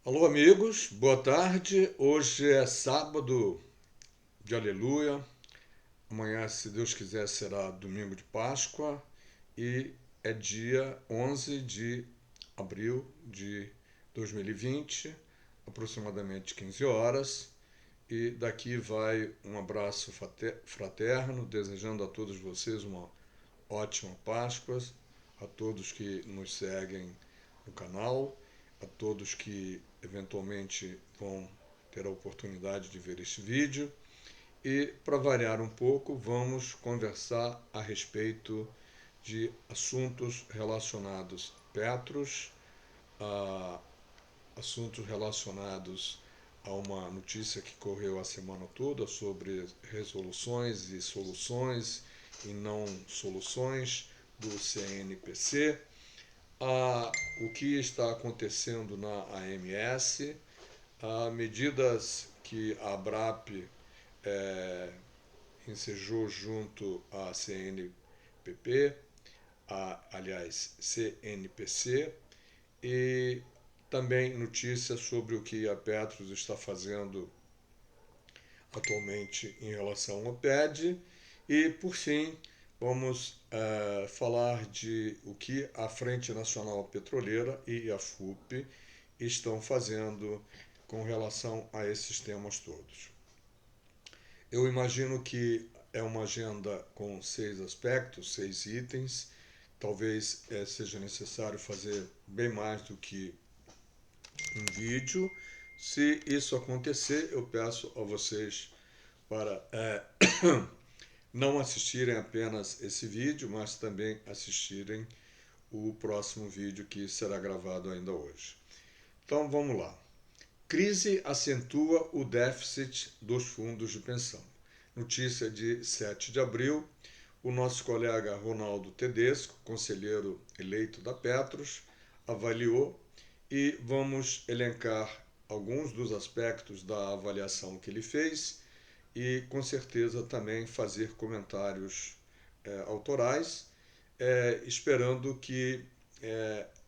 Alô, amigos, boa tarde. Hoje é sábado de Aleluia. Amanhã, se Deus quiser, será domingo de Páscoa e é dia 11 de abril de 2020, aproximadamente 15 horas. E daqui vai um abraço fraterno, desejando a todos vocês uma ótima Páscoa, a todos que nos seguem no canal, a todos que eventualmente vão ter a oportunidade de ver este vídeo. E, para variar um pouco, vamos conversar a respeito de assuntos relacionados a Petros, a assuntos relacionados a uma notícia que correu a semana toda sobre resoluções e soluções e não soluções do CNPC, o que está acontecendo na AMS, medidas que a ABRAP ensejou junto à CNPP, aliás, CNPC, e também notícias sobre o que a Petros está fazendo atualmente em relação ao PED. E, por fim, vamos falar de o que a Frente Nacional Petroleira e a FUP estão fazendo com relação a esses temas todos. Eu imagino que é uma agenda com 6 aspectos, 6 itens. Talvez seja necessário fazer bem mais do que um vídeo. Se isso acontecer, eu peço a vocês para não assistirem apenas esse vídeo, mas também assistirem o próximo vídeo que será gravado ainda hoje. Então vamos lá. Crise acentua o déficit dos fundos de pensão. Notícia de 7 de abril. O nosso colega Ronaldo Tedesco, conselheiro eleito da Petros, avaliou e vamos elencar alguns dos aspectos da avaliação que ele fez e, com certeza, também fazer comentários autorais, esperando que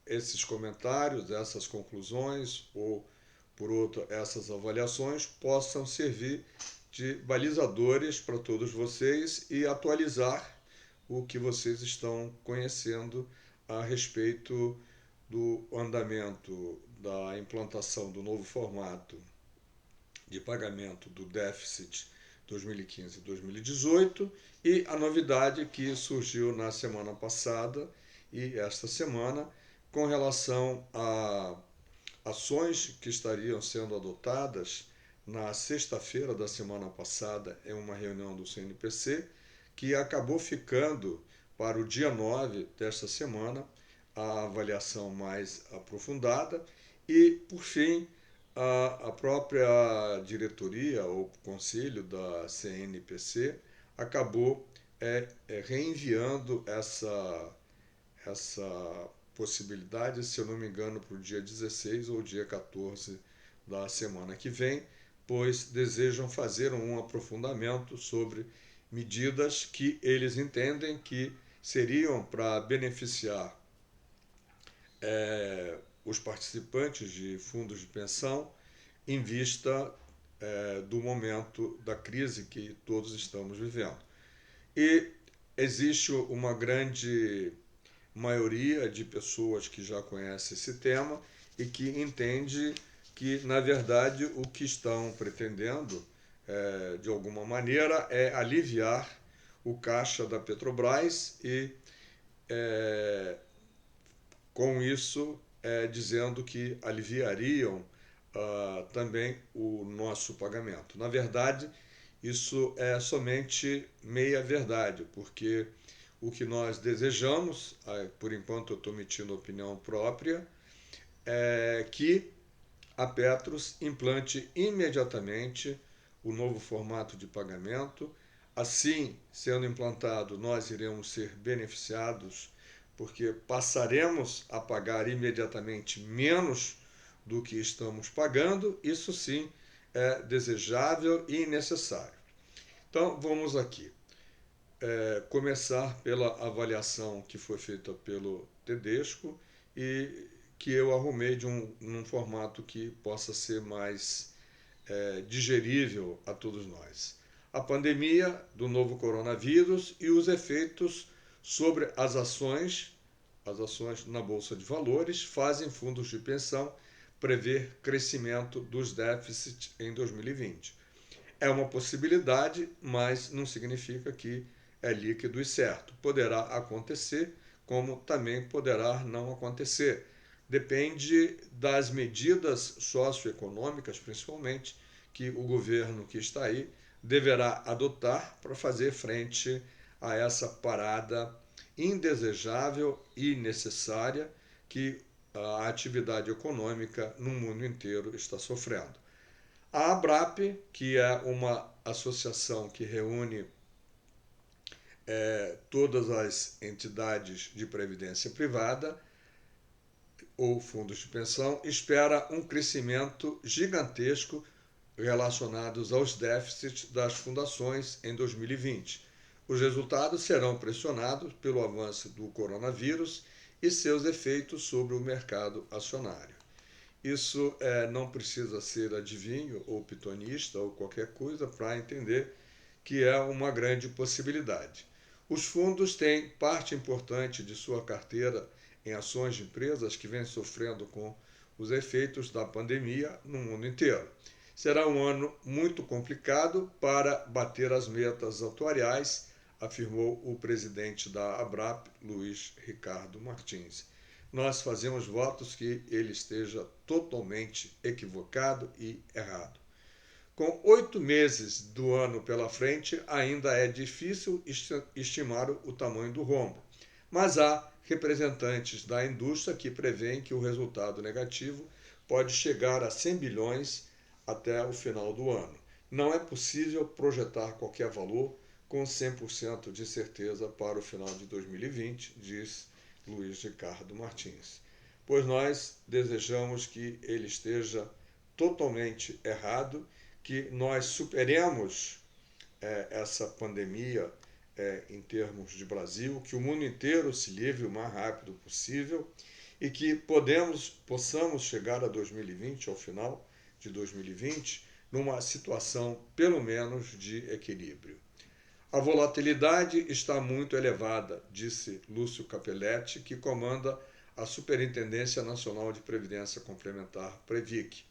esses comentários, essas conclusões ou, por outro, essas avaliações possam servir de balizadores para todos vocês e atualizar o que vocês estão conhecendo a respeito do andamento da implantação do novo formato de pagamento do déficit 2015-2018 e a novidade que surgiu na semana passada e esta semana com relação a ações que estariam sendo adotadas na sexta-feira da semana passada em uma reunião do CNPC, que acabou ficando para o dia 9 desta semana a avaliação mais aprofundada e, por fim, a própria diretoria ou conselho da CNPC acabou reenviando essa possibilidade, se eu não me engano, para o dia 16 ou dia 14 da semana que vem, pois desejam fazer um aprofundamento sobre medidas que eles entendem que seriam para beneficiar os participantes de fundos de pensão em vista do momento da crise que todos estamos vivendo. E existe uma grande maioria de pessoas que já conhece esse tema e que entende que, na verdade, o que estão pretendendo, de alguma maneira, é aliviar o caixa da Petrobras e, com isso, dizendo que aliviariam também o nosso pagamento. Na verdade, isso é somente meia verdade, porque o que nós desejamos, por enquanto eu estou emitindo opinião própria, é que a Petros implante imediatamente o novo formato de pagamento. Assim, sendo implantado, nós iremos ser beneficiados, porque passaremos a pagar imediatamente menos do que estamos pagando. Isso sim é desejável e necessário. Então, vamos aqui. Começar pela avaliação que foi feita pelo Tedesco e que eu arrumei num formato que possa ser mais digerível a todos nós. A pandemia do novo coronavírus e os efeitos sobre as ações na Bolsa de Valores fazem fundos de pensão prever crescimento dos déficits em 2020. É uma possibilidade, mas não significa que é líquido e certo. Poderá acontecer, como também poderá não acontecer. Depende das medidas socioeconômicas, principalmente, que o governo que está aí deverá adotar para fazer frente a essa parada indesejável e necessária que a atividade econômica no mundo inteiro está sofrendo. A ABRAP, que é uma associação que reúne todas as entidades de previdência privada ou fundos de pensão, espera um crescimento gigantesco relacionados aos déficits das fundações em 2020. Os resultados serão pressionados pelo avanço do coronavírus e seus efeitos sobre o mercado acionário. Isso não precisa ser adivinho ou pitonista ou qualquer coisa para entender que é uma grande possibilidade. Os fundos têm parte importante de sua carteira em ações de empresas que vêm sofrendo com os efeitos da pandemia no mundo inteiro. Será um ano muito complicado para bater as metas atuariais, afirmou o presidente da ABRAP, Luiz Ricardo Martins. Nós fazemos votos que ele esteja totalmente equivocado e errado. Com 8 meses do ano pela frente, ainda é difícil estimar o tamanho do rombo, mas há representantes da indústria que prevêem que o resultado negativo pode chegar a 100 bilhões até o final do ano. Não é possível projetar qualquer valor com 100% de certeza para o final de 2020, diz Luiz Ricardo Martins, pois nós desejamos que ele esteja totalmente errado, que nós superemos essa pandemia em termos de Brasil, que o mundo inteiro se livre o mais rápido possível e que possamos chegar a 2020, ao final de 2020, numa situação pelo menos de equilíbrio. A volatilidade está muito elevada, disse Lúcio Capelletti, que comanda a Superintendência Nacional de Previdência Complementar, Previc.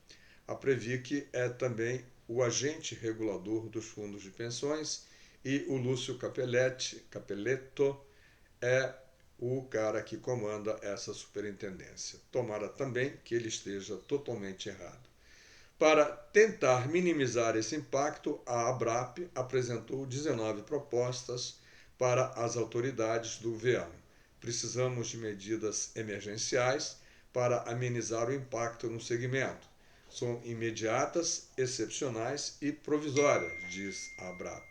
A Previc é também o agente regulador dos fundos de pensões e o Lúcio Capelletto é o cara que comanda essa superintendência. Tomara também que ele esteja totalmente errado. Para tentar minimizar esse impacto, a ABRAP apresentou 19 propostas para as autoridades do governo. Precisamos de medidas emergenciais para amenizar o impacto no segmento. São imediatas, excepcionais e provisórias, diz a ABRAP.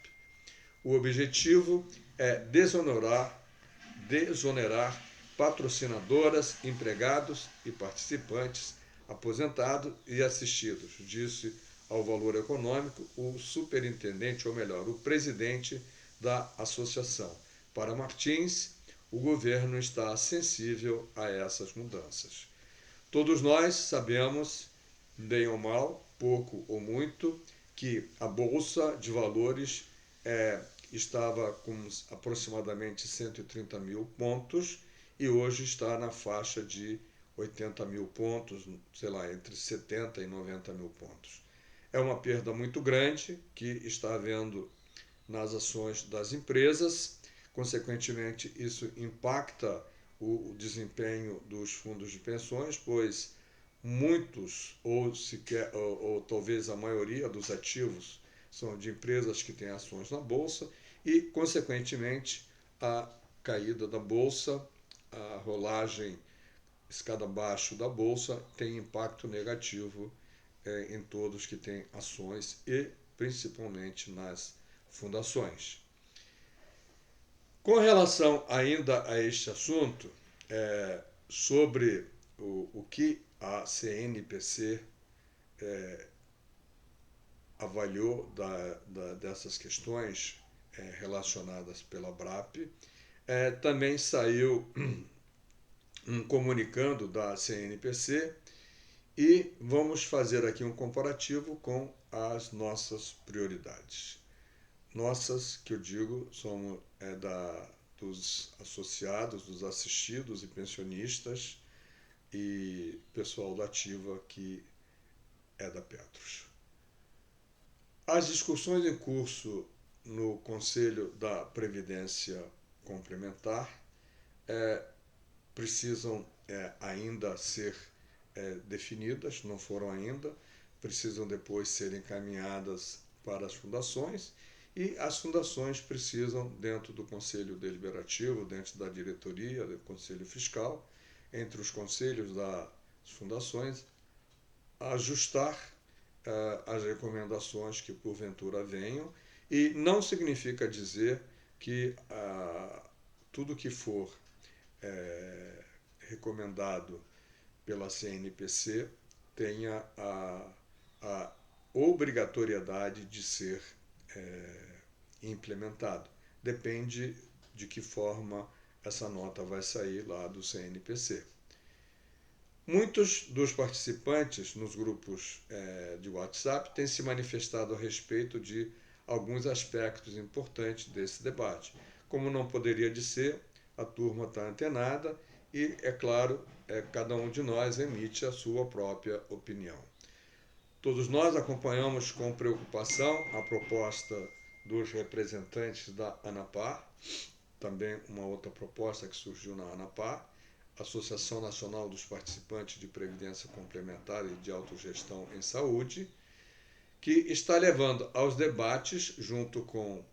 O objetivo é desonerar patrocinadoras, empregados e participantes aposentados e assistidos, disse ao Valor Econômico o superintendente, ou melhor, o presidente da associação. Para Martins, o governo está sensível a essas mudanças. Todos nós sabemos, bem ou mal, pouco ou muito, que a Bolsa de Valores estava com aproximadamente 130 mil pontos e hoje está na faixa de 80 mil pontos, sei lá, entre 70 e 90 mil pontos. É uma perda muito grande que está havendo nas ações das empresas, consequentemente isso impacta o desempenho dos fundos de pensões, pois muitos, ou talvez a maioria dos ativos são de empresas que têm ações na Bolsa e, consequentemente, a caída da Bolsa, a rolagem escada abaixo da Bolsa tem impacto negativo em todos que têm ações e principalmente nas fundações. Com relação ainda a este assunto, sobre o que a CNPC avaliou dessas questões relacionadas pela ABRAP, também saiu um comunicando da CNPC e vamos fazer aqui um comparativo com as nossas prioridades. Nossas, que eu digo, somos dos associados, dos assistidos e pensionistas e pessoal da ativa que é da Petros. As discussões em curso no Conselho da Previdência Complementar precisam ainda ser definidas, não foram ainda, precisam depois ser encaminhadas para as fundações e as fundações precisam, dentro do Conselho Deliberativo, dentro da diretoria, do Conselho Fiscal, entre os conselhos das fundações, ajustar as recomendações que porventura venham, e não significa dizer que tudo que for recomendado pela CNPC tenha a obrigatoriedade de ser implementado. Depende de que forma essa nota vai sair lá do CNPC. Muitos dos participantes nos grupos de WhatsApp têm se manifestado a respeito de alguns aspectos importantes desse debate. Como não poderia de ser, a turma está antenada e, é claro, cada um de nós emite a sua própria opinião. Todos nós acompanhamos com preocupação a proposta dos representantes da ANAPAR, também uma outra proposta que surgiu na ANAPAR, Associação Nacional dos Participantes de Previdência Complementar e de Autogestão em Saúde, que está levando aos debates, junto com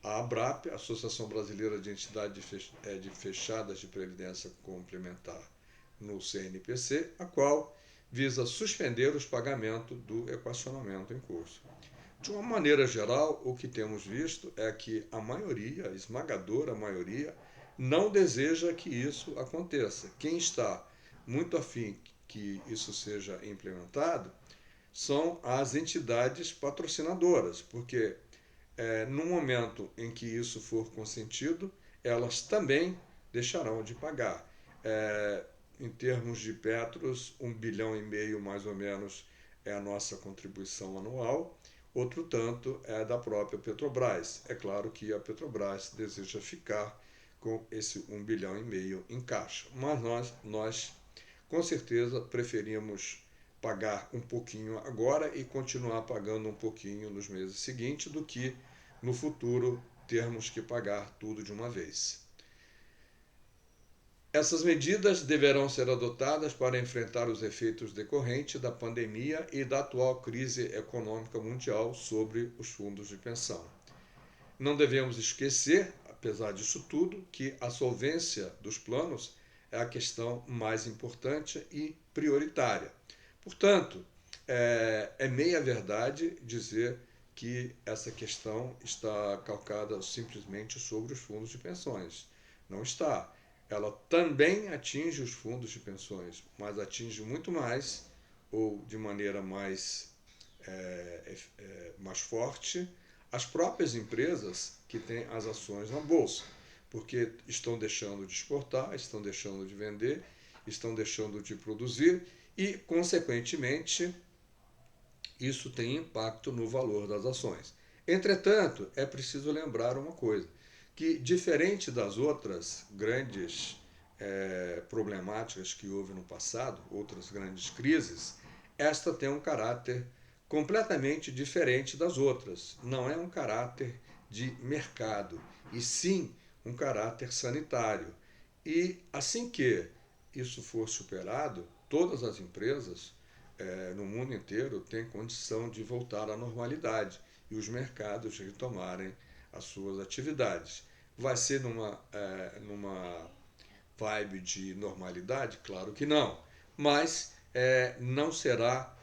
a ABRAP, Associação Brasileira de Entidades Fechadas de Previdência Complementar, no CNPC, a qual visa suspender os pagamentos do equacionamento em curso. De uma maneira geral, o que temos visto é que a maioria, a esmagadora maioria, não deseja que isso aconteça. Quem está muito afim que isso seja implementado são as entidades patrocinadoras, porque no momento em que isso for consentido, elas também deixarão de pagar. Em termos de Petros, 1,5 bilhão mais ou menos é a nossa contribuição anual, outro tanto é da própria Petrobras. É claro que a Petrobras deseja ficar com esse 1,5 bilhão em caixa, mas nós com certeza preferimos pagar um pouquinho agora e continuar pagando um pouquinho nos meses seguintes do que no futuro termos que pagar tudo de uma vez. Essas medidas deverão ser adotadas para enfrentar os efeitos decorrentes da pandemia e da atual crise econômica mundial sobre os fundos de pensão. Não devemos esquecer, apesar disso tudo, que a solvência dos planos é a questão mais importante e prioritária. Portanto, é meia verdade dizer que essa questão está calcada simplesmente sobre os fundos de pensões. Não está. Ela também atinge os fundos de pensões, mas atinge muito mais, ou de maneira mais forte, as próprias empresas que têm as ações na bolsa, porque estão deixando de exportar, estão deixando de vender, estão deixando de produzir e, consequentemente, isso tem impacto no valor das ações. Entretanto, é preciso lembrar uma coisa, que diferente das outras grandes problemáticas que houve no passado, outras grandes crises, esta tem um caráter completamente diferente das outras. Não é um caráter de mercado, e sim um caráter sanitário. E assim que isso for superado, todas as empresas no mundo inteiro têm condição de voltar à normalidade e os mercados retomarem as suas atividades. Vai ser numa vibe de normalidade? Claro que não, mas não será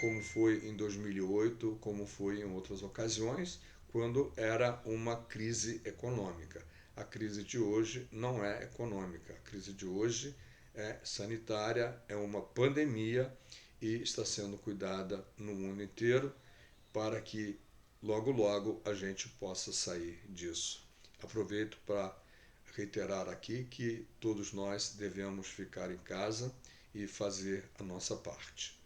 como foi em 2008, como foi em outras ocasiões, quando era uma crise econômica. A crise de hoje não é econômica, a crise de hoje é sanitária, é uma pandemia e está sendo cuidada no mundo inteiro para que logo a gente possa sair disso. Aproveito para reiterar aqui que todos nós devemos ficar em casa e fazer a nossa parte.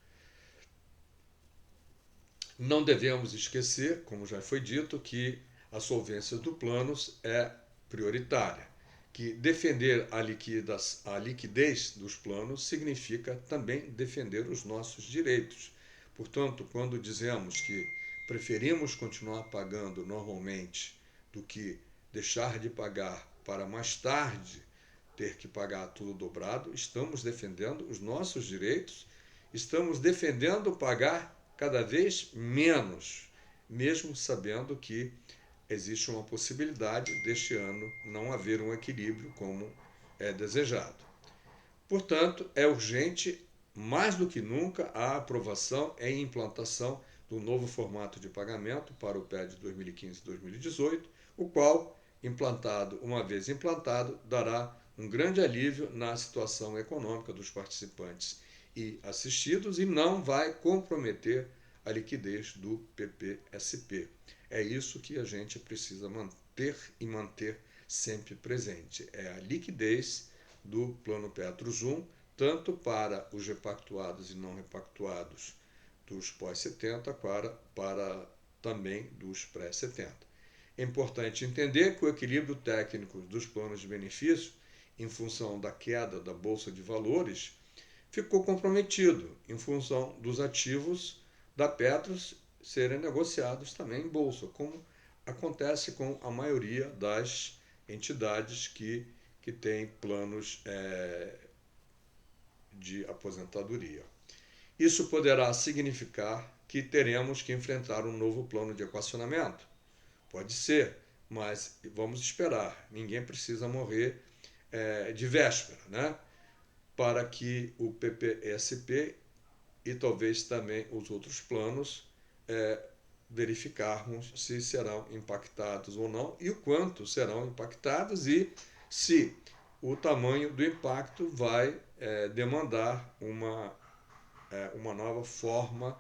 Não devemos esquecer, como já foi dito, que a solvência do planos é prioritária, que defender a liquidez dos planos significa também defender os nossos direitos. Portanto, quando dizemos que preferimos continuar pagando normalmente do que deixar de pagar para mais tarde ter que pagar tudo dobrado, estamos defendendo os nossos direitos, estamos defendendo pagar cada vez menos, mesmo sabendo que existe uma possibilidade deste ano não haver um equilíbrio como é desejado. Portanto, é urgente, mais do que nunca, a aprovação e implantação do novo formato de pagamento para o PED 2015-2018, o qual, uma vez implantado, dará um grande alívio na situação econômica dos participantes e assistidos e não vai comprometer a liquidez do PPSP. É isso que a gente precisa manter sempre presente. É a liquidez do Plano Petros 1, tanto para os repactuados e não repactuados dos pós-70, para também dos pré-70. É importante entender que o equilíbrio técnico dos planos de benefício, em função da queda da Bolsa de Valores, ficou comprometido em função dos ativos da Petros serem negociados também em bolsa, como acontece com a maioria das entidades que têm planos de aposentadoria. Isso poderá significar que teremos que enfrentar um novo plano de equacionamento? Pode ser, mas vamos esperar. Ninguém precisa morrer de véspera, né? Para que o PPSP e talvez também os outros planos verificarmos se serão impactados ou não e o quanto serão impactados e se o tamanho do impacto vai demandar uma nova forma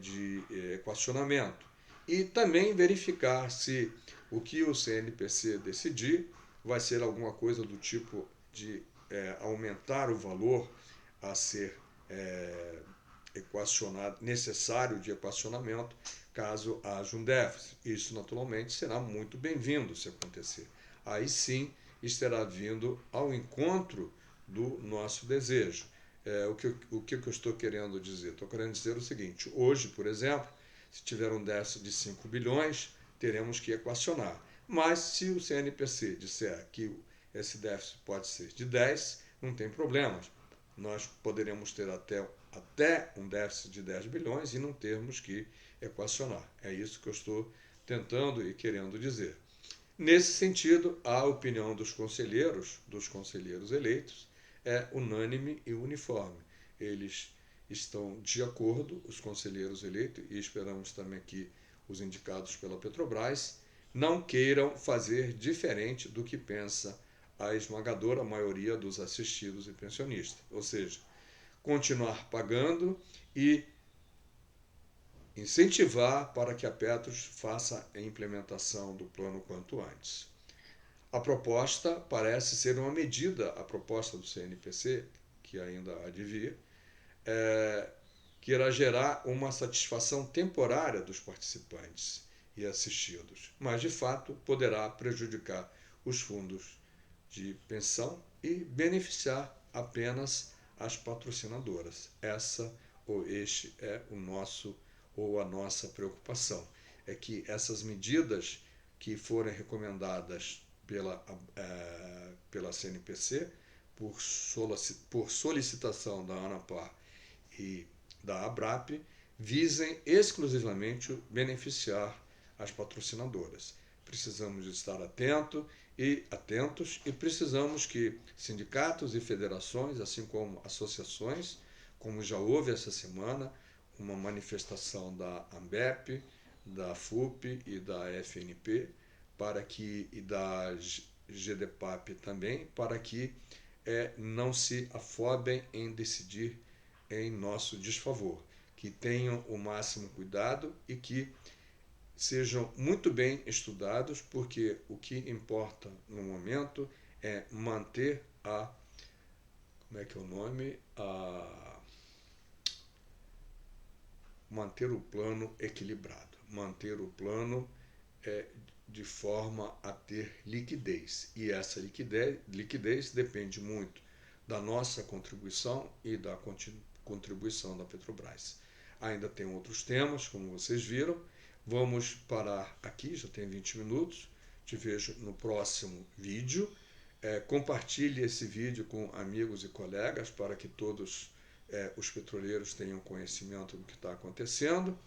de equacionamento. E também verificar se o que o CNPC decidir vai ser alguma coisa do tipo de aumentar o valor a ser necessário de equacionamento caso haja um déficit. Isso naturalmente será muito bem-vindo se acontecer. Aí sim estará vindo ao encontro do nosso desejo. O que eu estou querendo dizer? Estou querendo dizer o seguinte: hoje, por exemplo, se tiver um déficit de 5 bilhões, teremos que equacionar. Mas se o CNPC disser que esse déficit pode ser de 10, não tem problema. Nós poderemos ter até um déficit de 10 bilhões e não termos que equacionar. É isso que eu estou tentando e querendo dizer. Nesse sentido, a opinião dos conselheiros eleitos, é unânime e uniforme. Eles estão de acordo, os conselheiros eleitos, e esperamos também que os indicados pela Petrobras não queiram fazer diferente do que pensa a esmagadora maioria dos assistidos e pensionistas. Ou seja, continuar pagando e incentivar para que a Petros faça a implementação do plano quanto antes. A proposta parece ser uma medida, a proposta do CNPC, que ainda há de vir, que irá gerar uma satisfação temporária dos participantes e assistidos, mas de fato poderá prejudicar os fundos de pensão e beneficiar apenas as patrocinadoras. Este é a nossa preocupação, é que essas medidas que forem recomendadas pela CNPC, por solicitação da ANAPAR e da ABRAP, visem exclusivamente beneficiar as patrocinadoras. Precisamos estar atentos e precisamos que sindicatos e federações, assim como associações, como já houve essa semana, uma manifestação da ANBEP, da FUP e da FNP, e da GDPAP também, para que não se afobem em decidir em nosso desfavor, que tenham o máximo cuidado e que sejam muito bem estudados, porque o que importa no momento é manter como é que é o nome? Manter o plano equilibrado, manter o plano de forma a ter liquidez. E essa liquidez depende muito da nossa contribuição e da contribuição da Petrobras. Ainda tem outros temas, como vocês viram. Vamos parar aqui, já tem 20 minutos. Te vejo no próximo vídeo. Compartilhe esse vídeo com amigos e colegas para que todos os petroleiros tenham conhecimento do que está acontecendo.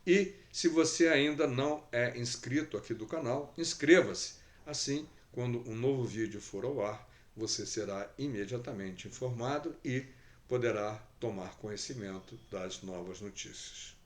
E se você ainda não é inscrito aqui do canal, inscreva-se. Assim, quando um novo vídeo for ao ar, você será imediatamente informado e poderá tomar conhecimento das novas notícias.